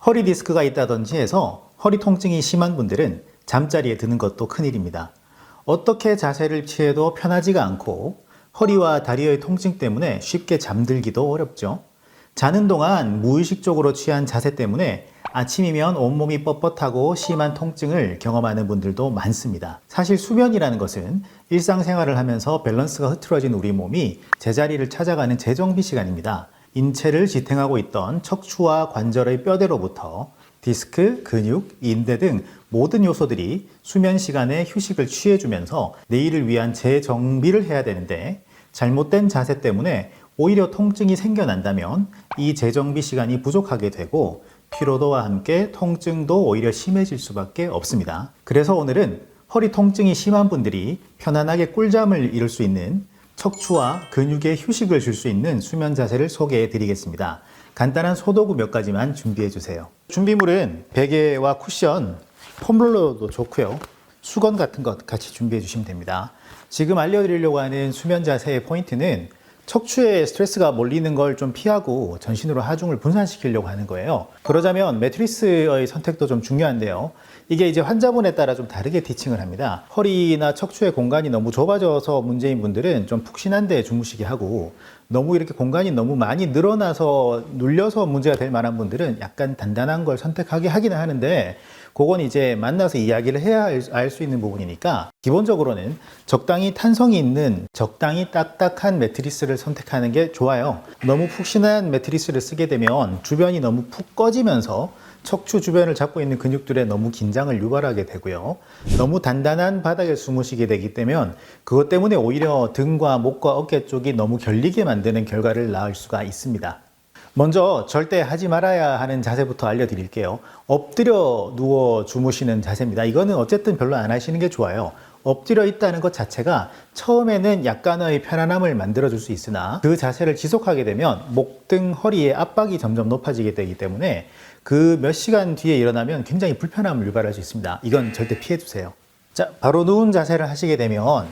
허리 디스크가 있다든지 해서 허리 통증이 심한 분들은 잠자리에 드는 것도 큰일입니다. 어떻게 자세를 취해도 편하지가 않고 허리와 다리의 통증 때문에 쉽게 잠들기도 어렵죠. 자는 동안 무의식적으로 취한 자세 때문에 아침이면 온몸이 뻣뻣하고 심한 통증을 경험하는 분들도 많습니다. 사실 수면이라는 것은 일상생활을 하면서 밸런스가 흐트러진 우리 몸이 제자리를 찾아가는 재정비 시간입니다. 인체를 지탱하고 있던 척추와 관절의 뼈대로부터 디스크, 근육, 인대 등 모든 요소들이 수면 시간에 휴식을 취해주면서 내일을 위한 재정비를 해야 되는데 잘못된 자세 때문에 오히려 통증이 생겨난다면 이 재정비 시간이 부족하게 되고 피로도와 함께 통증도 오히려 심해질 수밖에 없습니다. 그래서 오늘은 허리 통증이 심한 분들이 편안하게 꿀잠을 이룰 수 있는 척추와 근육에 휴식을 줄 수 있는 수면 자세를 소개해 드리겠습니다. 간단한 소도구 몇 가지만 준비해 주세요. 준비물은 베개와 쿠션, 폼롤러도 좋고요. 수건 같은 것 같이 준비해 주시면 됩니다. 지금 알려드리려고 하는 수면 자세의 포인트는 척추에 스트레스가 몰리는 걸 좀 피하고 전신으로 하중을 분산시키려고 하는 거예요. 그러자면 매트리스의 선택도 좀 중요한데요. 이게 이제 환자분에 따라 좀 다르게 티칭을 합니다. 허리나 척추의 공간이 너무 좁아져서 문제인 분들은 좀 푹신한 데 주무시게 하고, 너무 이렇게 공간이 너무 많이 늘어나서 눌려서 문제가 될 만한 분들은 약간 단단한 걸 선택하게 하기는 하는데, 그건 이제 만나서 이야기를 해야 알 수 있는 부분이니까 기본적으로는 적당히 탄성이 있는 적당히 딱딱한 매트리스를 선택하는 게 좋아요. 너무 푹신한 매트리스를 쓰게 되면 주변이 너무 푹 꺼지면서 척추 주변을 잡고 있는 근육들에 너무 긴장을 유발하게 되고요. 너무 단단한 바닥에 주무시게 되기 때문에 그것 때문에 오히려 등과 목과 어깨 쪽이 너무 결리게 만드는 결과를 낳을 수가 있습니다. 먼저 절대 하지 말아야 하는 자세부터 알려드릴게요. 엎드려 누워 주무시는 자세입니다. 이거는 어쨌든 별로 안 하시는 게 좋아요. 엎드려 있다는 것 자체가 처음에는 약간의 편안함을 만들어줄 수 있으나 그 자세를 지속하게 되면 목, 등, 허리의 압박이 점점 높아지게 되기 때문에 그 몇 시간 뒤에 일어나면 굉장히 불편함을 유발할 수 있습니다. 이건 절대 피해주세요. 자, 바로 누운 자세를 하시게 되면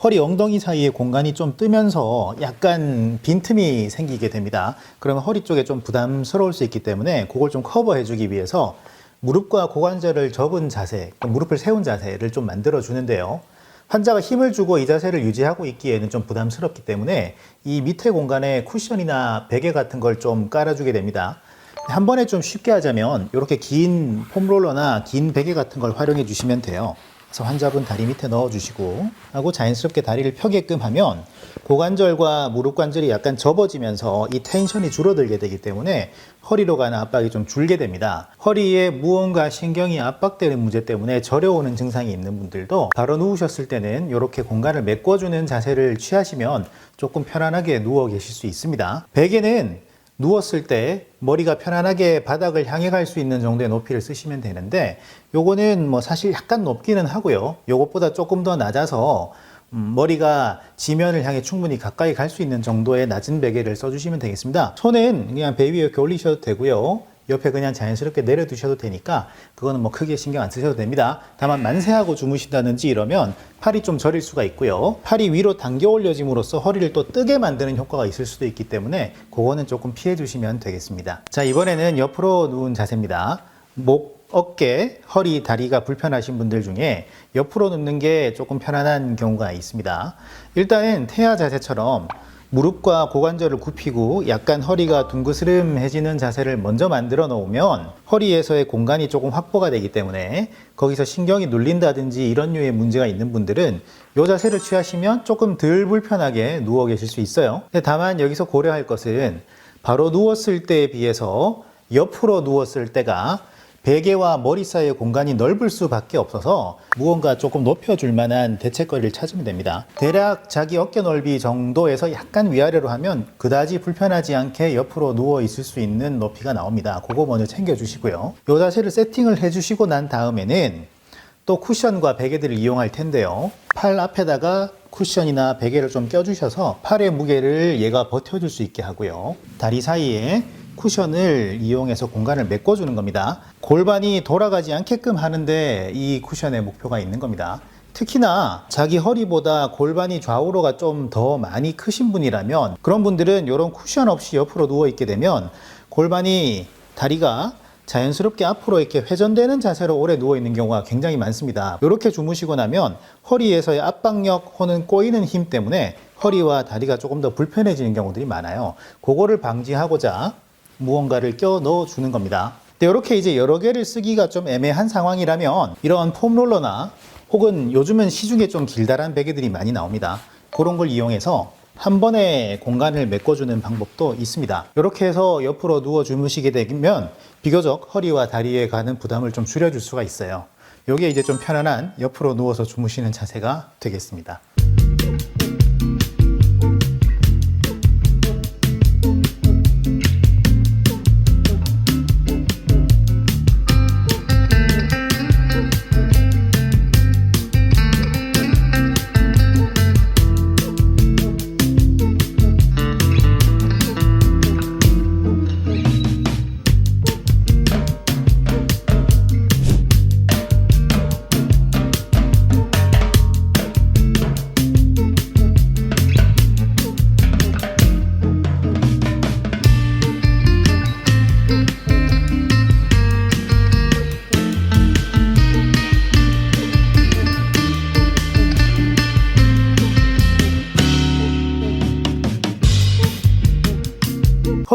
허리 엉덩이 사이에 공간이 좀 뜨면서 약간 빈틈이 생기게 됩니다. 그러면 허리 쪽에 좀 부담스러울 수 있기 때문에 그걸 좀 커버해 주기 위해서 무릎과 고관절을 접은 자세, 무릎을 세운 자세를 좀 만들어 주는데요. 환자가 힘을 주고 이 자세를 유지하고 있기에는 좀 부담스럽기 때문에 이 밑에 공간에 쿠션이나 베개 같은 걸 좀 깔아주게 됩니다. 한 번에 좀 쉽게 하자면 이렇게 긴 폼롤러나 긴 베개 같은 걸 활용해 주시면 돼요. 그래서 환자분 다리 밑에 넣어주시고 하고 자연스럽게 다리를 펴게끔 하면 고관절과 무릎 관절이 약간 접어지면서 이 텐션이 줄어들게 되기 때문에 허리로 가는 압박이 좀 줄게 됩니다. 허리에 무언가 신경이 압박되는 문제 때문에 저려오는 증상이 있는 분들도 바로 누우셨을 때는 이렇게 공간을 메꿔주는 자세를 취하시면 조금 편안하게 누워 계실 수 있습니다. 베개는 누웠을 때 머리가 편안하게 바닥을 향해 갈 수 있는 정도의 높이를 쓰시면 되는데, 요거는 뭐 사실 약간 높기는 하고요. 요것보다 조금 더 낮아서 머리가 지면을 향해 충분히 가까이 갈 수 있는 정도의 낮은 베개를 써주시면 되겠습니다. 손은 그냥 배 위에 이렇게 올리셔도 되고요. 옆에 그냥 자연스럽게 내려두셔도 되니까 그거는 뭐 크게 신경 안 쓰셔도 됩니다. 다만 만세하고 주무신다든지 이러면 팔이 좀 저릴 수가 있고요. 팔이 위로 당겨 올려짐으로써 허리를 또 뜨게 만드는 효과가 있을 수도 있기 때문에 그거는 조금 피해 주시면 되겠습니다. 자, 이번에는 옆으로 누운 자세입니다. 목, 어깨, 허리, 다리가 불편하신 분들 중에 옆으로 눕는 게 조금 편안한 경우가 있습니다. 일단은 태아 자세처럼 무릎과 고관절을 굽히고 약간 허리가 둥그스름해지는 자세를 먼저 만들어 놓으면 허리에서의 공간이 조금 확보가 되기 때문에 거기서 신경이 눌린다든지 이런 류의 문제가 있는 분들은 이 자세를 취하시면 조금 덜 불편하게 누워 계실 수 있어요. 다만 여기서 고려할 것은 바로 누웠을 때에 비해서 옆으로 누웠을 때가 베개와 머리 사이의 공간이 넓을 수밖에 없어서 무언가 조금 높여줄 만한 대책거리를 찾으면 됩니다. 대략 자기 어깨 넓이 정도에서 약간 위아래로 하면 그다지 불편하지 않게 옆으로 누워 있을 수 있는 높이가 나옵니다. 그거 먼저 챙겨주시고요. 이 자세를 세팅을 해주시고 난 다음에는 또 쿠션과 베개들을 이용할 텐데요. 팔 앞에다가 쿠션이나 베개를 좀 껴주셔서 팔의 무게를 얘가 버텨줄 수 있게 하고요. 다리 사이에 쿠션을 이용해서 공간을 메꿔주는 겁니다. 골반이 돌아가지 않게끔 하는데 이 쿠션의 목표가 있는 겁니다. 특히나 자기 허리보다 골반이 좌우로가 좀 더 많이 크신 분이라면 그런 분들은 이런 쿠션 없이 옆으로 누워 있게 되면 골반이 다리가 자연스럽게 앞으로 이렇게 회전되는 자세로 오래 누워 있는 경우가 굉장히 많습니다. 이렇게 주무시고 나면 허리에서의 압박력 혹은 꼬이는 힘 때문에 허리와 다리가 조금 더 불편해지는 경우들이 많아요. 그거를 방지하고자 무언가를 껴 넣어 주는 겁니다. 이렇게 이제 여러 개를 쓰기가 좀 애매한 상황이라면 이런 폼롤러나 혹은 요즘은 시중에 좀 길다란 베개들이 많이 나옵니다. 그런 걸 이용해서 한 번에 공간을 메꿔주는 방법도 있습니다. 이렇게 해서 옆으로 누워 주무시게 되면 비교적 허리와 다리에 가는 부담을 좀 줄여줄 수가 있어요. 이게 이제 좀 편안한 옆으로 누워서 주무시는 자세가 되겠습니다.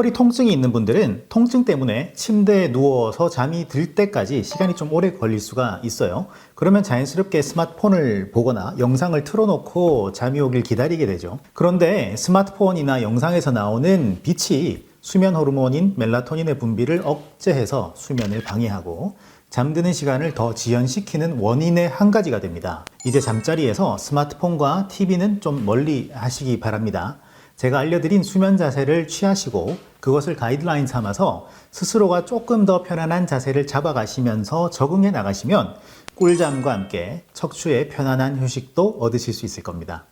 허리 통증이 있는 분들은 통증 때문에 침대에 누워서 잠이 들 때까지 시간이 좀 오래 걸릴 수가 있어요. 그러면 자연스럽게 스마트폰을 보거나 영상을 틀어놓고 잠이 오길 기다리게 되죠. 그런데 스마트폰이나 영상에서 나오는 빛이 수면 호르몬인 멜라토닌의 분비를 억제해서 수면을 방해하고 잠드는 시간을 더 지연시키는 원인의 한 가지가 됩니다. 이제 잠자리에서 스마트폰과 TV는 좀 멀리 하시기 바랍니다. 제가 알려드린 수면 자세를 취하시고 그것을 가이드라인 삼아서 스스로가 조금 더 편안한 자세를 잡아가시면서 적응해 나가시면 꿀잠과 함께 척추의 편안한 휴식도 얻으실 수 있을 겁니다.